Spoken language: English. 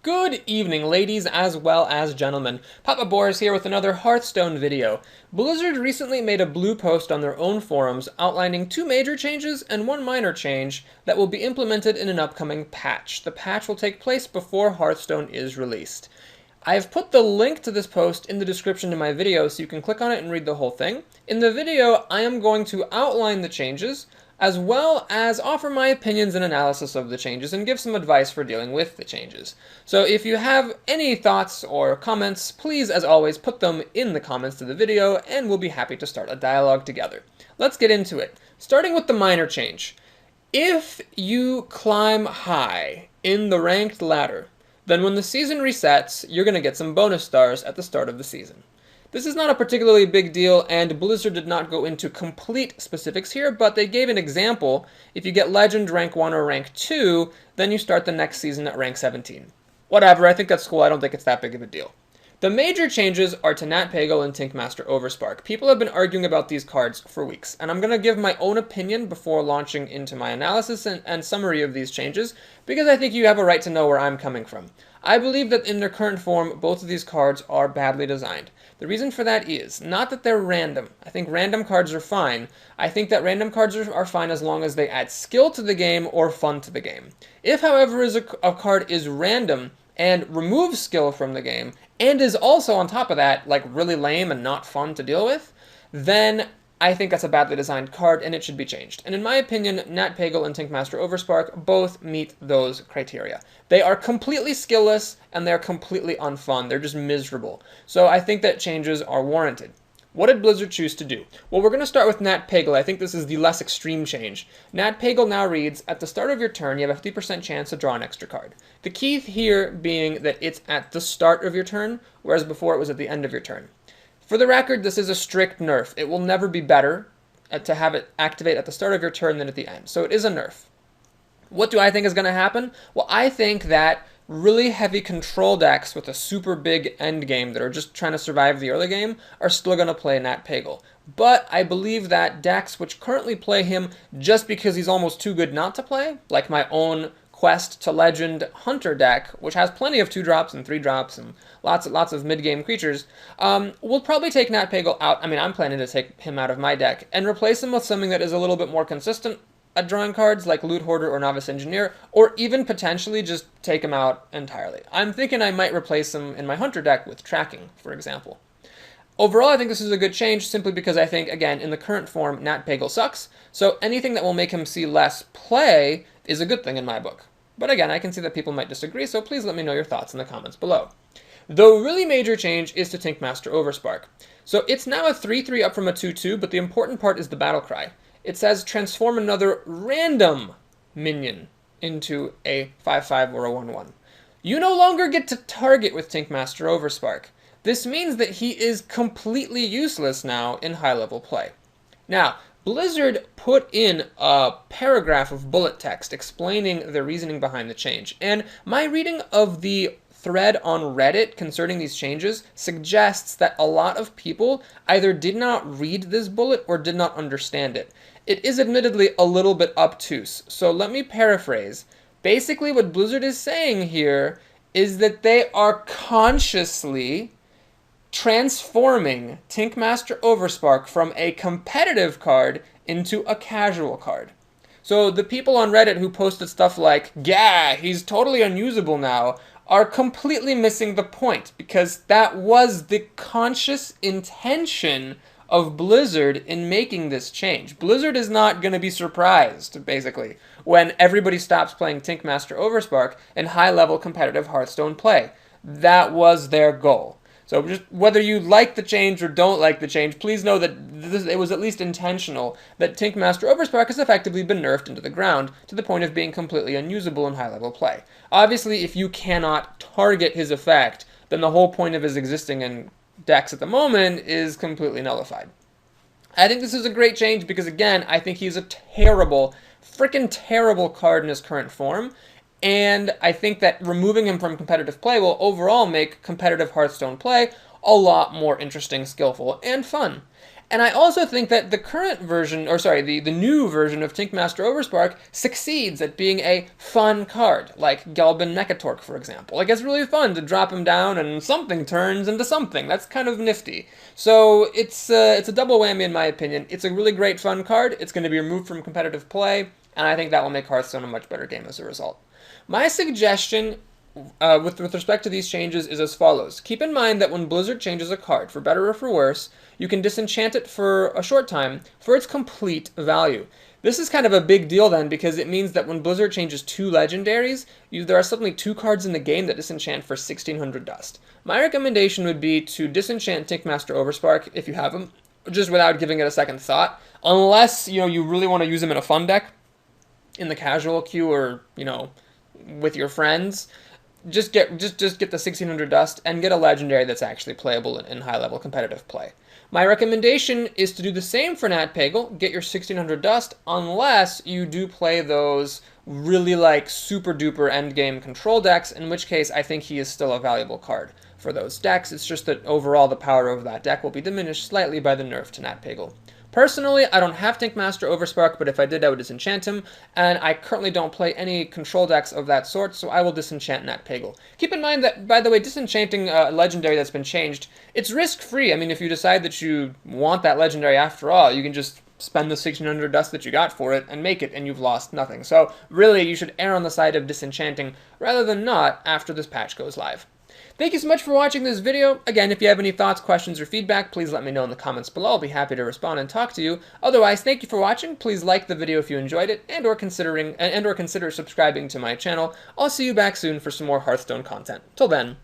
Good evening, ladies as well as gentlemen. Papa Boris here with another Hearthstone video. Blizzard recently made a blue post on their own forums outlining 2 major changes and 1 minor change that will be implemented in an upcoming patch. The patch will take place before Hearthstone is released. I've put the link to this post in the description to my video so you can click on it and read the whole thing. In the video, I am going to outline the changes, as well as offer my opinions and analysis of the changes and give some advice for dealing with the changes. So if you have any thoughts or comments, please, as always, put them in the comments to the video and we'll be happy to start a dialogue together. Let's get into it. Starting with the minor change. If you climb high in the ranked ladder, then when the season resets, you're going to get some bonus stars at the start of the season. This is not a particularly big deal, and Blizzard did not go into complete specifics here, but they gave an example. If you get Legend, Rank 1, or Rank 2, then you start the next season at Rank 17. Whatever, I think that's cool. I don't think it's that big of a deal. The major changes are to Nat Pagle and Tinkmaster Overspark. People have been arguing about these cards for weeks, and I'm going to give my own opinion before launching into my analysis and summary of these changes, because I think you have a right to know where I'm coming from. I believe that in their current form, both of these cards are badly designed. The reason for that is not that they're random. I think random cards are fine. I think that random cards are fine as long as they add skill to the game or fun to the game. If, however, a card is random and removes skill from the game, and is also on top of that, like, really lame and not fun to deal with, then I think that's a badly designed card and it should be changed. And in my opinion, Nat Pagle and Tinkmaster Overspark both meet those criteria. They are completely skillless and they're completely unfun. They're just miserable. So I think that changes are warranted. What did Blizzard choose to do? Well, we're going to start with Nat Pagle. I think this is the less extreme change. Nat Pagle now reads, at the start of your turn, you have a 50% chance to draw an extra card. The key here being that it's at the start of your turn, whereas before it was at the end of your turn. For the record, this is a strict nerf. It will never be better to have it activate at the start of your turn than at the end. So it is a nerf. What do I think is going to happen? Well, I think that really heavy control decks with a super big end game that are just trying to survive the early game are still going to play Nat Pagle. But I believe that decks which currently play him just because he's almost too good not to play, like my own Quest to Legend Hunter deck, which has plenty of 2-drops and 3-drops and lots of mid-game creatures, will probably take Nat Pagle out. I mean, I'm planning to take him out of my deck and replace him with something that is a little bit more consistent at drawing cards, like Loot Hoarder or Novice Engineer, or even potentially just take him out entirely. I'm thinking I might replace him in my Hunter deck with Tracking, for example. Overall, I think this is a good change simply because I think, again, in the current form, Nat Pagle sucks, so anything that will make him see less play is a good thing in my book. But again, I can see that people might disagree, so please let me know your thoughts in the comments below. The really major change is to Tinkmaster Overspark. So it's now a 3-3 up from a 2-2, but the important part is the battle cry. It says transform another random minion into a 5-5 or a 1-1. You no longer get to target with Tinkmaster Overspark. This means that he is completely useless now in high-level play. Now, Blizzard put in a paragraph of bullet text explaining the reasoning behind the change, and my reading of the thread on Reddit concerning these changes suggests that a lot of people either did not read this bullet or did not understand it. It is admittedly a little bit obtuse, so let me paraphrase. Basically, what Blizzard is saying here is that they are consciously transforming Tinkmaster Overspark from a competitive card into a casual card. So the people on Reddit who posted stuff like, yeah, he's totally unusable now, are completely missing the point, because that was the conscious intention of Blizzard in making this change. Blizzard is not going to be surprised, basically, when everybody stops playing Tinkmaster Overspark in high-level competitive Hearthstone play. That was their goal. So just whether you like the change or don't like the change, please know that it was at least intentional that Tinkmaster Overspark has effectively been nerfed into the ground to the point of being completely unusable in high-level play. Obviously, if you cannot target his effect, then the whole point of his existing in decks at the moment is completely nullified. I think this is a great change because, again, I think he's a terrible, freaking terrible card in his current form. And I think that removing him from competitive play will overall make competitive Hearthstone play a lot more interesting, skillful, and fun. And I also think that the current version, or sorry, the new version of Tinkmaster Overspark succeeds at being a fun card, like Gelbin Mechatorque, for example. Like, it's really fun to drop him down and something turns into something. That's kind of nifty. So it's a double whammy in my opinion. It's a really great fun card. It's going to be removed from competitive play, and I think that will make Hearthstone a much better game as a result. My suggestion with respect to these changes is as follows. Keep in mind that when Blizzard changes a card, for better or for worse, you can disenchant it for a short time for its complete value. This is kind of a big deal then, because it means that when Blizzard changes 2 legendaries, there are suddenly 2 cards in the game that disenchant for 1600 dust. My recommendation would be to disenchant Tinkmaster Overspark if you have him, just without giving it a second thought, unless you really want to use him in a fun deck, in the casual queue, or with your friends. Just get the 1600 dust and get a legendary that's actually playable in high-level competitive play. My recommendation is to do the same for Nat Pagle, get your 1600 dust, unless you do play those really super duper endgame control decks, in which case I think he is still a valuable card for those decks. It's just that overall the power of that deck will be diminished slightly by the nerf to Nat Pagle. Personally, I don't have Tinkmaster Overspark, but if I did, I would disenchant him, and I currently don't play any control decks of that sort, so I will disenchant Nat Pagle. Keep in mind that, by the way, disenchanting a legendary that's been changed, it's risk-free. I mean, if you decide that you want that legendary after all, you can just spend the 1600 dust that you got for it and make it, and you've lost nothing. So, really, you should err on the side of disenchanting rather than not after this patch goes live. Thank you so much for watching this video. Again, if you have any thoughts, questions, or feedback, please let me know in the comments below. I'll be happy to respond and talk to you. Otherwise, thank you for watching. Please like the video if you enjoyed it, and/or consider subscribing to my channel. I'll see you back soon for some more Hearthstone content. Till then,